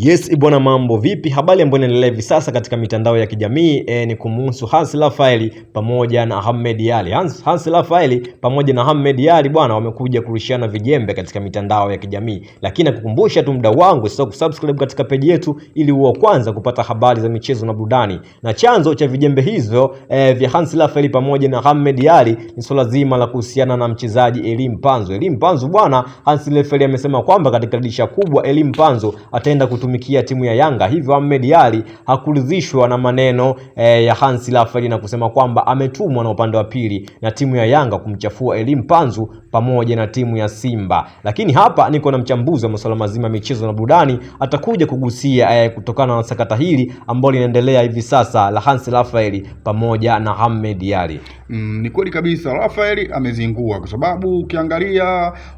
Yes, bwana, mambo vipi? Habari ambayo inaendelea hivi sasa katika mitandao ya kijamii ni kumuhusu Hans Raphael pamoja na Ahmed Ally. Hans Raphael pamoja na Ahmed Ally bwana wamekuja kurushiana vijembe katika mitandao ya kijamii. Lakini nakukumbusha tu mdau wangu usisahau kusubscribe katika page yetu ili uwe kwanza kupata habari za michezo na burudani. Na chanzo cha vijembe hizo vya Hans Raphael pamoja na Ahmed Ally ni swala zima la kuhusiana na mchezaji Elie Mpanzu. Elie Mpanzu bwana, Hans Raphael amesema kwamba katika dirisha kubwa Elie Mpanzu ataenda kutumikia timu ya Yanga. Hivyo Ahmed Ally hakuridhishwa na maneno ya Hans Raphael na kusema kwamba ametumwa na upande wa pili na timu ya Yanga kumchafua Elie Mpanzu pamoja na timu ya Simba. Lakini hapa niko na mchambuzi wa masuala mazima michezo na burudani, atakuja kugusia kutokana na sakata hili ambalo linaendelea hivi sasa la Hans Raphael pamoja na Ahmed Ally. Ni kweli kabisa, Raphael amezingua kwa sababu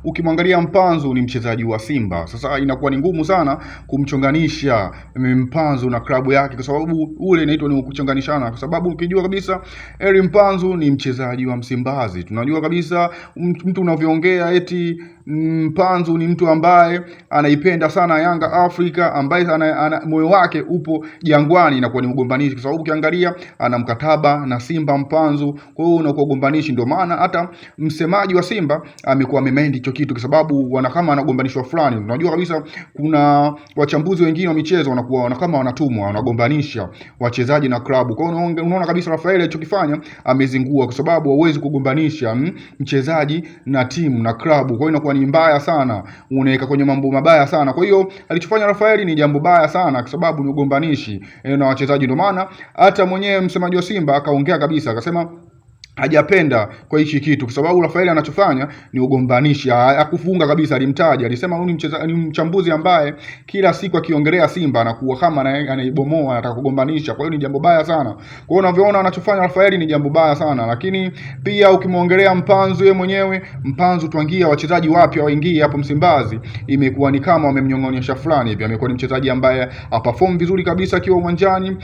ukimwangalia Mpanzu ni mchezaji wa Simba. Sasa inakuwa ni ngumu sana kumchonganisha Mpanzu na klabu yake, kwa sababu ule inaitwa ni kuchonganishana, kwa sababu ukijua kabisa Elie Mpanzu ni mchezaji wa Msimbazi. Tunajua kabisa mtu unavyoongea eti Mpanzu ni mtu ambaye anaipenda sana Yanga Afrika, ambaye moyo wake upo Jangwani, inakuwa ni ugombanishi kwa sababu ukiangalia ana mkataba na Simba Mpanzu. Kwa hiyo unakuwa ugombanishi, ndio maana hata msemaji wa Simba amekuwa amemind hicho kitu, kwa sababu kama wanagombanishwa fulani. Unajua kabisa kuna wachambuzi wengine wa michezo wanakuwa kama wanatumwa, wanagombanisha wachezaji na klabu. Kwa hiyo unaona kabisa Raphael alichokifanya amezingua, kwa sababu hauwezi kugombanisha mchezaji na timu na klabu. Kwa hiyo inakuwa ni mbaya sana, unaweka kwenye mambo mabaya sana. Kwa hiyo alichofanya Raphael ni jambo baya sana, kwa sababu ni ugombanishi na wachezaji. Ndio maana hata mwenyewe msemaji wa Simba akaongea kabisa, akasema hajapenda kwa hichi kitu, kwa sababu Raphael anachofanya ni ugombanishi. Hakufunga kabisa, alimtaja, alisema huyu ni mchambuzi ambaye kila siku akiongelea Simba anakuwa kama anaibomoa, anataka kugombanisha. Kwa hiyo ni jambo baya sana. Kwa hiyo unavyoona anachofanya Raphael ni jambo baya sana. Lakini pia ukimwongelea Mpanzu, yeye mwenyewe Mpanzu tuangia wachezaji wapya waingie hapo Msimbazi, imekuwa ni kama wamemnyong'onyesha fulani hivi. Amekuwa ni mchezaji ambaye aperform vizuri kabisa akiwa uwanjani,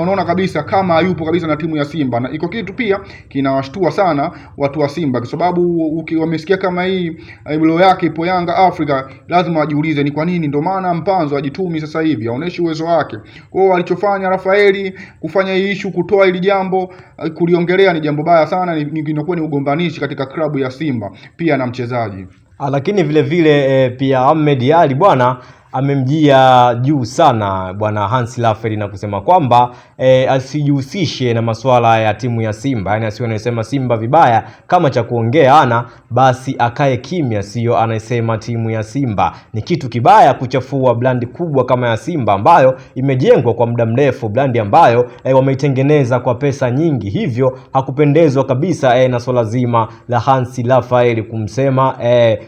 unaona kabisa kama hayupo kabisa na timu ya Simba. Na iko kitu pia kinawashtua sana watu wa Simba, kwa sababu wamesikia kama hii bilo yake ipo Yanga Afrika, lazima wajiulize ni kwa nini. Ndio maana Mpanzu ajitumi sasa hivi, aoneshi uwezo wake. Kwa hiyo alichofanya Raphael kufanya hii issue, kutoa hili jambo kuliongelea, ni jambo baya sana, inakuwa ni ugombanishi katika klabu ya Simba pia na mchezaji. Lakini vile vile pia Ahmed Ally bwana amemjia juu sana bwana Hans Raphael na kusema kwamba asijihusishe na masuala ya timu ya Simba. Yaani asiwe anasema Simba vibaya, kama cha kuongea basi akae kimya, sio anasema timu ya Simba. Ni kitu kibaya kuchafua brandi kubwa kama ya Simba ambayo imejengwa kwa muda mrefu, brandi ambayo wameitengeneza kwa pesa nyingi. Hivyo hakupendezwa kabisa na swala zima la Hans Raphael kumsema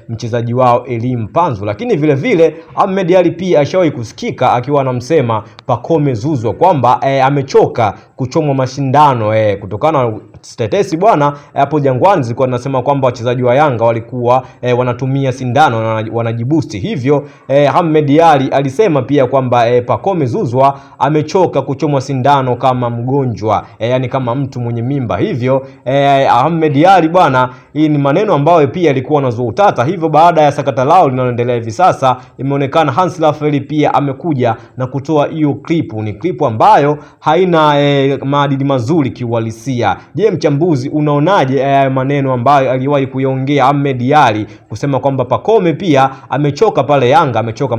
mchezaji wao Elie Mpanzu. Lakini vile vile Ahmed Ally pia ashawahi kusikika akiwa anamsema Pacome Zouzoua kwamba amechoka kuchomwa mashindano kutokana na tetesi bwana hapo Jangwani zilikuwa zinasema kwamba wachezaji wa Yanga walikuwa wanatumia sindano na wanajiboost. Hivyo Ahmed Ally alisema pia kwamba Pacome Zouzoua amechoka kuchomwa sindano kama mgonjwa, yani kama mtu mwenye mimba. Hivyo Ahmed Ally bwana, hii ni maneno ambayo pia alikuwa anazua utata. Hivyo baada ya sakata lao linaloendelea hivi sasa, imeonekana Hans Raphael pia amekuja na kutoa hiyo clip. Ni clip ambayo haina maadili mazuri kiuhalisia. Je, mchambuzi unaonaje maneno ambayo aliwahi kuyaongea Ahmed Ally kusema kwamba Pacome pia amechoka pale Yanga, amechoka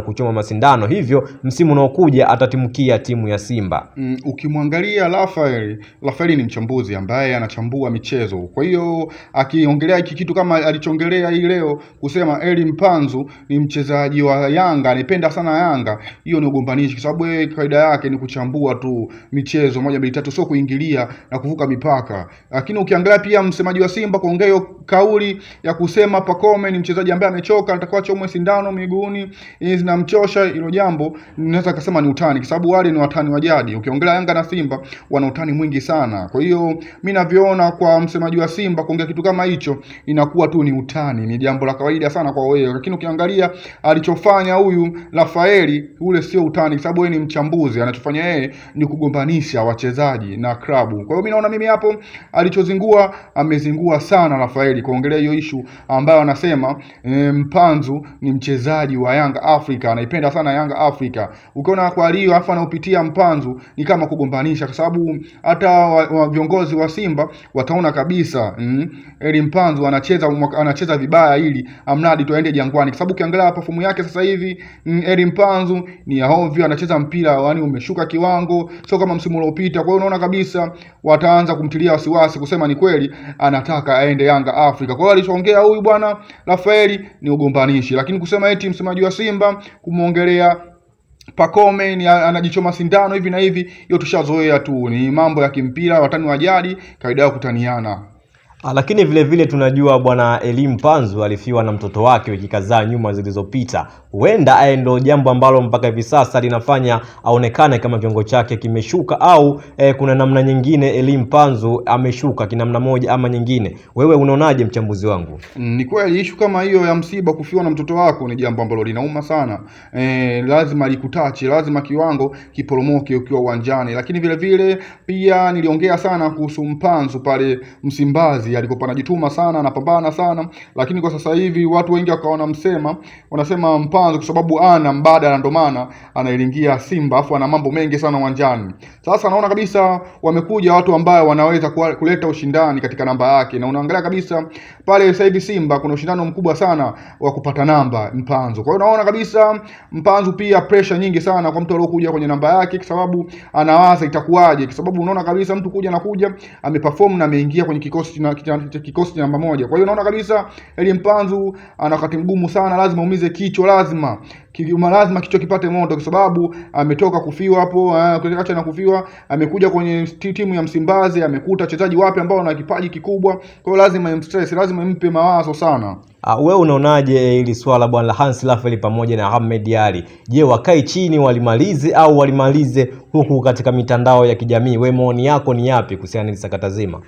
kuchoma masindano, hivyo msimu unaokuja atatimukia timu ya Simba? Ukimwangalia Raphael ni mchambuzi ambaye anachambua michezo. Kwa hiyo akiongelea hiki kitu kama alichongelea hii leo kusema Elie Mpanzu ni mchezaji wa Yanga, anipenda sana Yanga, hiyo ni ugombanishi, kwa sababu kaida yake ni kuchambua tu michezo 1 2 3, sio kuingilia na kuvuka mipaka. Lakini ukiangalia pia msemaji wa Simba kuongea hiyo kauli ya kusema Pacome ni mchezaji ambaye amechoka, anatakiwa achomwe sindano miguuni, zinamchosha, hilo jambo naweza kusema ni utani, kwa sababu wale ni watani wa jadi. Ukiongelea Yanga na Simba wana utani mwingi sana. Kwa hiyo mimi navyoona kwa msemaji wa Simba kuongea kitu kama hicho inakuwa tu ni utani, ni jambo la kawaida sana kwa wewe. Lakini ukiangalia alichofanya huyu Raphael, ule sio utani, kwa sababu yeye ni mchambuzi, anachofanya yeye ni kugombanisha kugonganisha wachezaji na klabu. Kwa hiyo mimi naona mimi hapo alichozingua, amezingua sana Rafaeli kuongelea hiyo issue ambayo anasema Mpanzu ni mchezaji wa Yanga Africa, anaipenda sana Yanga Africa. Ukiona kwa hiyo afa anaopitia Mpanzu ni kama kugombanisha, kwa sababu hata viongozi wa Simba wataona kabisa Eli Mpanzu anacheza vibaya ili amradi tu aende Jangwani, kwa sababu ukiangalia perform yake sasa hivi Eli Mpanzu ni ya ovyo, anacheza mpira yani umeshuka kiwango, sio kama msimu uliopita. Kwa hiyo unaona kabisa wataanza kumtilia wasiwasi kusema ni kweli anataka aende Yanga Africa. Kwa hiyo alichoongea huyu bwana Rafaeli ni ugombanishi, lakini kusema eti msemaji wa Simba kumuongelea Pacome ni anajichoma sindano hivi na hivi, hiyo tushazoea tu, ni mambo ya kimpira, watani wa jadi kawaida yao kutaniana. Lakini vile vile tunajua bwana Eli Mpanzu alifiwa na mtoto wake wiki kadhaa nyuma zilizopita. Huenda ndio jambo ambalo mpaka hivi sasa linafanya aonekane kama kiwango chake kimeshuka, au kuna namna nyingine Eli Mpanzu ameshuka kinamna moja ama nyingine. Wewe unaonaje, mchambuzi wangu? Ni kweli issue kama hiyo ya msiba, kufiwa na mtoto wako ni jambo ambalo linauma sana. Lazima likutache, lazima kiwango kiporomoke ukiwa uwanjani. Lakini vile vile pia niliongea sana kuhusu Mpanzu pale Msimbazi, alikuwa anajituma sana, anapambana sana, lakini kwa sasa hivi watu wengi wakaona wanasema Mpanzu kwa sababu ana mbadala ndio maana anailingia Simba, afu ana mambo mengi sana uwanjani. Sasa naona kabisa wamekuja watu ambao wanaweza kuleta ushindani katika namba yake, na unaangalia kabisa pale sasa hivi Simba kuna ushindano mkubwa sana wa kupata namba Mpanzu. Kwa hiyo naona kabisa Mpanzu pia pressure nyingi sana kwa mtu aliyokuja kwenye namba yake, kwa sababu anawaza itakuwaje, kwa sababu unaona kabisa mtu kuja ameperform na ameingia kwenye kikosi namba moja. Kwa hiyo naona kabisa Eli Mpanzu ana wakati mgumu sana, lazima umize kichwa, lazima kichwa kipate moto, kwa sababu ametoka kufiwa hapo, acha na kufiwa, amekuja kwenye timu ya Msimbazi, amekuta wachezaji wapi ambao wana kipaji kikubwa. Kwa hiyo lazima imstress, lazima impe mawazo sana. Wewe unaonaje hili swala bwana Hans Raphael pamoja na Ahmed Ally? Je, wakae chini walimalize au walimalize huku katika mitandao ya kijamii? Wewe maoni yako ni yapi kuhusiana na sakata zima?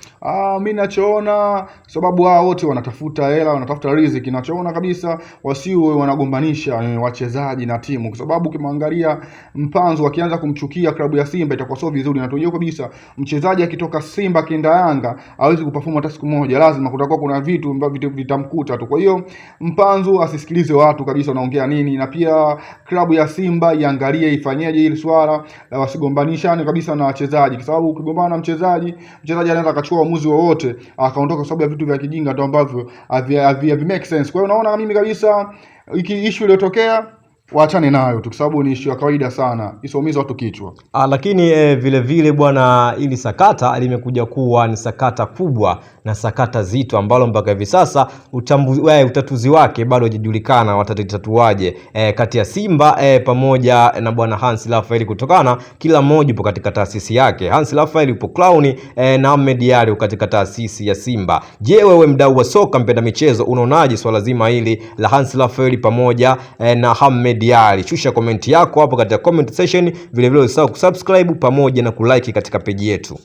Mimi nachoona, sababu hao wote wanatafuta hela, wanatafuta riziki, nachoona kabisa wasiwe wanagombanisha wachezaji na timu, kwa sababu ukimwangalia Mpanzu akianza kumchukia klabu ya Simba itakuwa sio vizuri. Na tunajua kabisa mchezaji akitoka Simba kienda Yanga hawezi kuperform hata siku moja, lazima kutakuwa kuna vitu ambavyo vitamkuta tu. Kwa hiyo Mpanzu asisikilize watu kabisa wanaongea nini, na pia klabu ya Simba iangalie ifanyeje hili swala la wasigombanishane kabisa na wachezaji, kwa sababu ukigombana na mchezaji anaweza akachukua uamuzi wowote akaondoka kwa sababu ya vitu vya kijinga tu ambavyo havi make sense. Kwa hiyo naona mimi kabisa hiki issue iliyotokea waachane nayo tu, kwa sababu ni issue ya kawaida sana, isoumiza watu kichwa. Lakini vile vile bwana, ili sakata limekuja kuwa ni sakata kubwa na sakata zito ambalo mpaka hivi sasa utatuzi wake bado hajajulikana watatatuaje kati ya Simba pamoja na bwana Hans Raphael, kutokana kila mmoja yupo katika taasisi yake. Hans Raphael yupo Clown na Ahmed Ally katika taasisi ya Simba. Je, wewe mdau wa soka, mpenda michezo, unaonaje swala zima hili la Hans Raphael pamoja na Ahmed Ally? Shusha comment yako hapo katika comment section, vile vile usahau kusubscribe pamoja na kulike katika page yetu.